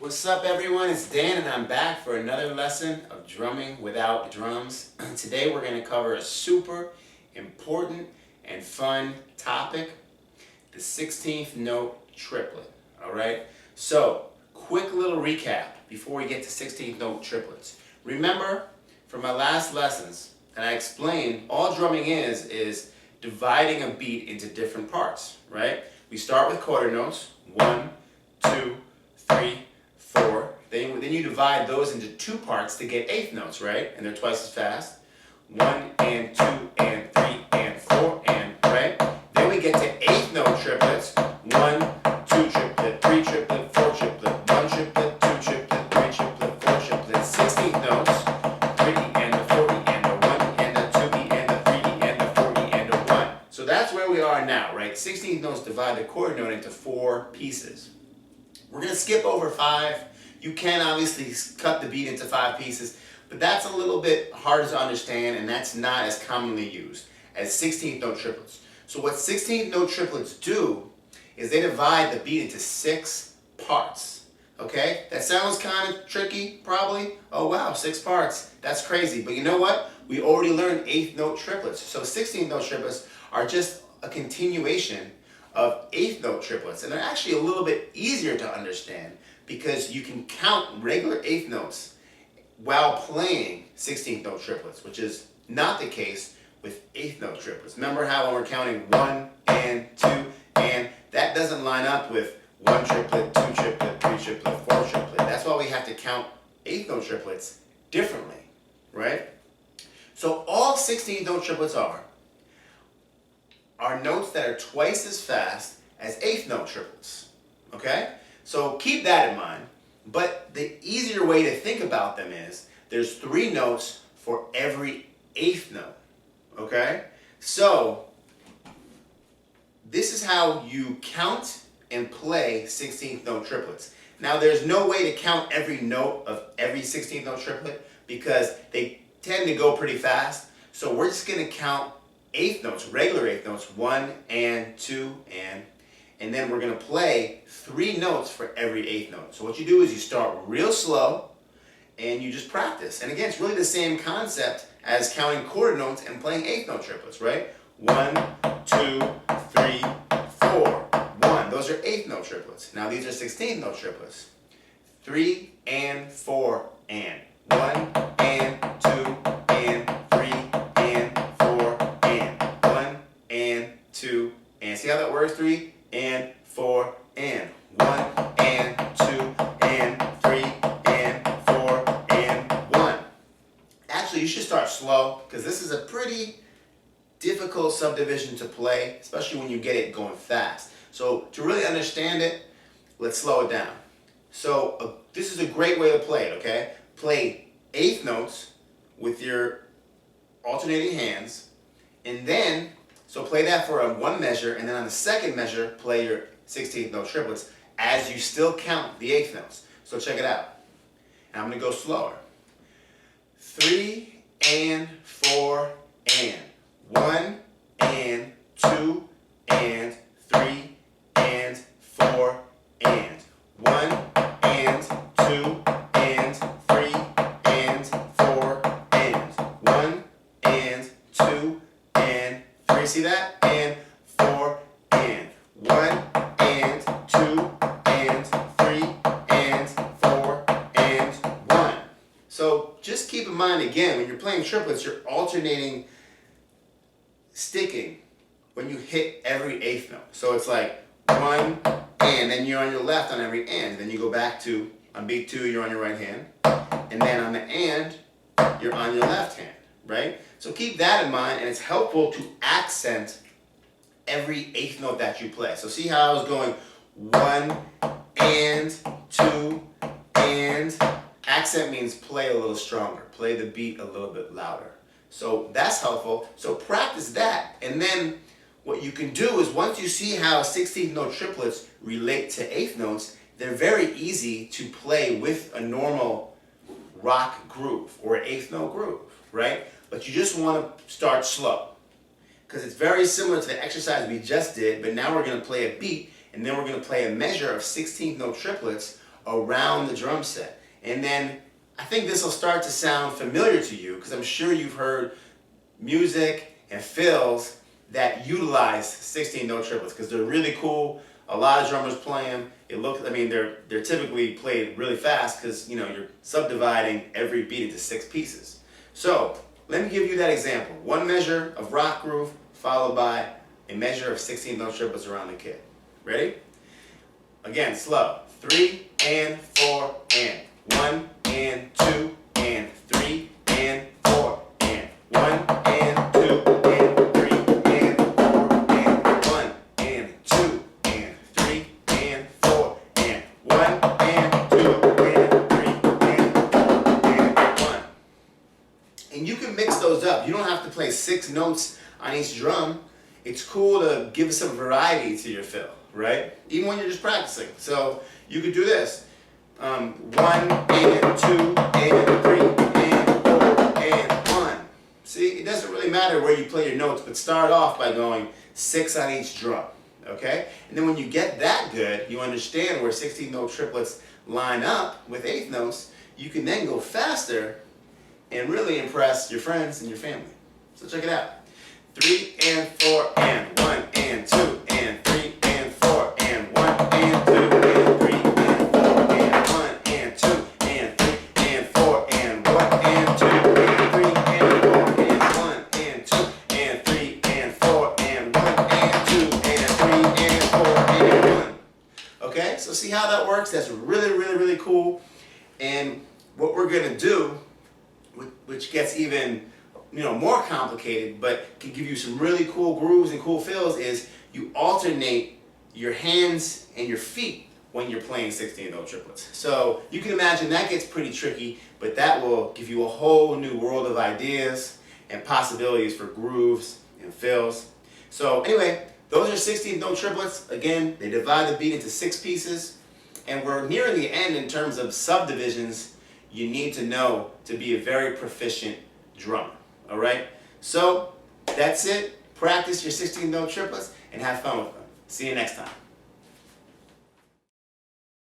What's up, everyone? It's Dan and I'm back for another lesson of drumming without drums. Today we're going to cover a super important and fun topic, the 16th note triplet. Alright? So, quick little recap before we get to 16th note triplets. Remember from my last lessons, and I explained all drumming is dividing a beat into different parts, right? We start with quarter notes, 1, 2, 3, 4. Then you divide those into two parts to get eighth notes, right? And they're twice as fast. 1 and 2 and 3 and 4 and, right? Then we get to eighth note triplets. 1, 2 triplet, 3 triplet, 4 triplet, 1 triplet, 2 triplet, 3 triplet, 4 triplet, 16th notes. 3 and the 4 and the 1 and the 2 and the 3 and the 4 and the 1. So that's where we are now, right? 16th notes divide the quarter note into 4 pieces. We're going to skip over 5. You can obviously cut the beat into 5 pieces, but that's a little bit harder to understand, and that's not as commonly used as 16th note triplets. So what 16th note triplets do is they divide the beat into 6 parts. Okay? That sounds kind of tricky, probably. Oh wow, 6 parts. That's crazy. But you know what? We already learned 8th note triplets. So 16th note triplets are just a continuation of 8th note triplets, and they're actually a little bit easier to understand because you can count regular 8th notes while playing 16th note triplets, which is not the case with 8th note triplets. Remember how when we're counting 1 and 2 and that doesn't line up with 1 triplet, 2 triplet, 3 triplet, 4 triplet. That's why we have to count 8th note triplets differently, right? So all 16th note triplets are notes that are twice as fast as 8th note triplets, okay? So keep that in mind, but the easier way to think about them is there's 3 notes for every 8th note, okay? So this is how you count and play 16th note triplets. Now there's no way to count every note of every 16th note triplet because they tend to go pretty fast, so we're just going to count 8th notes, regular 8th notes, 1 and 2 and then we're going to play 3 notes for every 8th note. So what you do is you start real slow and you just practice. And again, it's really the same concept as counting quarter notes and playing 8th note triplets, right? 1, 2, 3, 4, 1. Those are 8th note triplets. Now these are 16th note triplets. 3 and 4 and 1 and 2 and 3 and 4 and 1 and 2 and see how that works? 3 and 4 and 1 and 2 and 3 and 4 and 1. Actually, you should start slow because this is a pretty difficult subdivision to play, especially when you get it going fast. So to really understand it, let's slow it down. So this is a great way to play it, okay? Play 8th notes with your alternating hands, and then so play that for a 1 measure, and then on the 2nd measure, play your 16th note triplets as you still count the 8th notes. So check it out. And I'm going to go slower. 3 and 4 and 1 and 2 and 3 and 4 and 1 and 2 and 3 and 4 and 1 and 2 and 3. See that? And 4 and 1 and 2 and 3 and 4 and 1. So just keep in mind again, when you're playing triplets, you're alternating sticking when you hit every 8th note. So it's like 1 and then you're on your left on every and. Then you go back to, on beat 2, you're on your right hand. And then on the and, you're on your left hand, right? So keep that in mind, and it's helpful to accent every 8th note that you play. So see how I was going 1 and 2 and. Accent means play a little stronger, play the beat a little bit louder. So that's helpful. So practice that, and then what you can do is once you see how 16th note triplets relate to 8th notes, they're very easy to play with a normal rock groove or an 8th note groove, right? But you just want to start slow because it's very similar to the exercise we just did, but now we're going to play a beat, and then we're going to play a measure of 16th note triplets around the drum set. And then I think this will start to sound familiar to you because I'm sure you've heard music and fills that utilize 16-note triplets because they're really cool. A lot of drummers play them. They're typically played really fast because you're subdividing every beat into 6 pieces. So let me give you that example. 1 measure of rock groove followed by a measure of 16-note triplets around the kit. Ready? Again, slow. 3 and 4 and 1 and 2 and 3 and 4 and 1 and 2 and 3 and 4 and 1 and 2 and 3 and 4 and 1 and 2 and 3 and 4 and 1. And you can mix those up. You don't have to play 6 notes on each drum. It's cool to give some variety to your fill, right? Even when you're just practicing. So you could do this. 1 and 2 and 3 and 4 and 1. See, it doesn't really matter where you play your notes, but start off by going 6 on each drum, okay? And then when you get that good, you understand where 16-note triplets line up with 8th notes, you can then go faster and really impress your friends and your family. So check it out. 3 and 4 and 1 and 2 and 3 and 4 and 1 and 2 and 3 and 4 and 1 and 2 and 3 and 4 and 1 and 2 and 3 and 4 and 1 and 2 and 3 and 4 and 1 and 2 and 3 and 4 and 1. Okay, so see how that works? That's really, really, really cool. And what we're gonna do, which gets even more complicated, but can give you some really cool grooves and cool fills, is you alternate your hands and your feet when you're playing 16-note triplets. So you can imagine that gets pretty tricky, but that will give you a whole new world of ideas and possibilities for grooves and fills. So anyway, those are 16-note triplets. Again, they divide the beat into 6 pieces, and we're nearing the end in terms of subdivisions you need to know to be a very proficient drummer. All right, so that's it. Practice your 16-note triplets and have fun with them. See you next time.